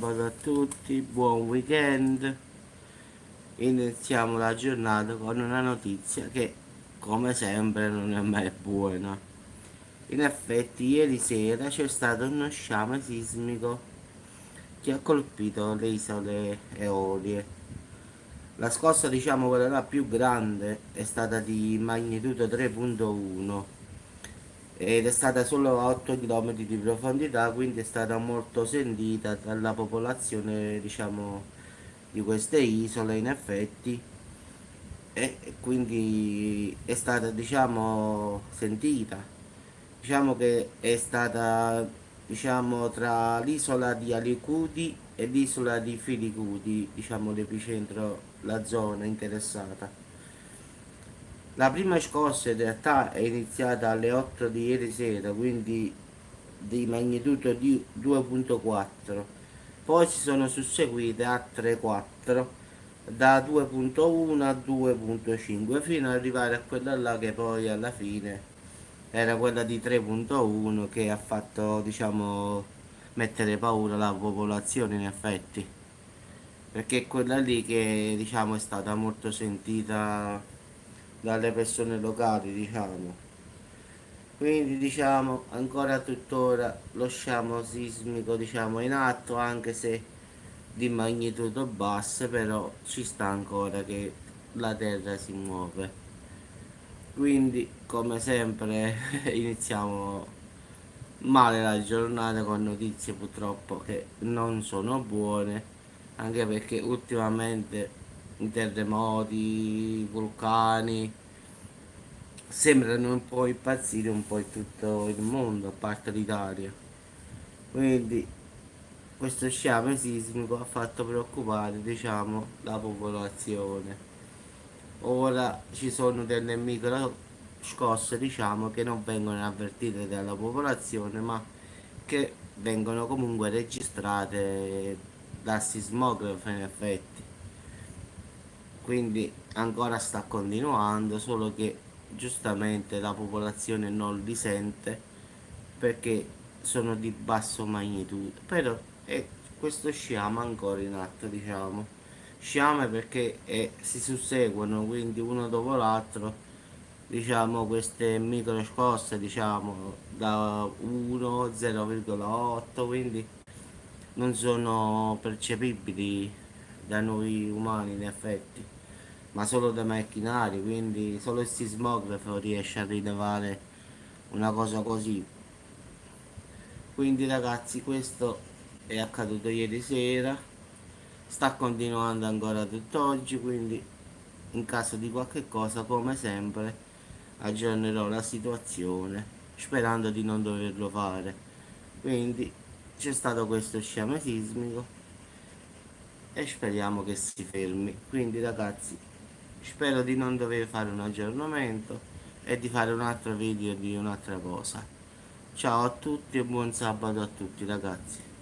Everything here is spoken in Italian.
sabato a tutti, buon weekend. Iniziamo la giornata con una notizia che, come sempre, non è mai buona. In effetti, ieri sera c'è stato uno sciame sismico che ha colpito le isole Eolie. La scossa, diciamo, quella là più grande, è stata di magnitudo 3.1 ed è stata solo a 8 km di profondità, quindi è stata molto sentita dalla popolazione, diciamo, di queste isole in effetti, e quindi è stata, diciamo, sentita. Diciamo che è stata, diciamo, tra l'isola di Alicudi e l'isola di Filicudi, diciamo, l'epicentro, la zona interessata. La prima scossa in realtà è iniziata alle 8 di ieri sera, quindi di magnitudo di 2.4. Poi si sono susseguite altre 4, da 2.1 a 2.5, fino ad arrivare a quella là che poi alla fine era quella di 3.1 che ha fatto, diciamo, mettere paura alla popolazione in effetti, perché è quella lì che, diciamo, è stata molto sentita dalle persone locali, diciamo. Quindi, diciamo, ancora tuttora lo sciame sismico, diciamo, è in atto, anche se di magnitudo bassa, però ci sta ancora che la terra si muove. Quindi, come sempre, iniziamo male la giornata con notizie purtroppo che non sono buone, anche perché ultimamente i terremoti, i vulcani sembrano un po' impazzire un po' in tutto il mondo, a parte l'Italia. Quindi questo sciame sismico ha fatto preoccupare, diciamo, la popolazione. Ora ci sono delle micro scosse, diciamo, che non vengono avvertite dalla popolazione, ma che vengono comunque registrate dal sismografo in effetti. Quindi ancora sta continuando, solo che giustamente la popolazione non li sente perché sono di basso magnitudo. Però è questo sciame ancora in atto, diciamo. Sciame perché si susseguono, quindi uno dopo l'altro, diciamo, queste micro scosse, diciamo, da 1, 0,8, quindi non sono percepibili da noi umani in effetti, ma solo da macchinari, quindi solo il sismografo riesce a rilevare una cosa così. Quindi ragazzi, questo è accaduto ieri sera, sta continuando ancora tutt'oggi, quindi in caso di qualche cosa, come sempre, aggiornerò la situazione, sperando di non doverlo fare. Quindi c'è stato questo sciame sismico e speriamo che si fermi. Quindi ragazzi, spero di non dover fare un aggiornamento e di fare un altro video di un'altra cosa. Ciao a tutti e buon sabato a tutti ragazzi.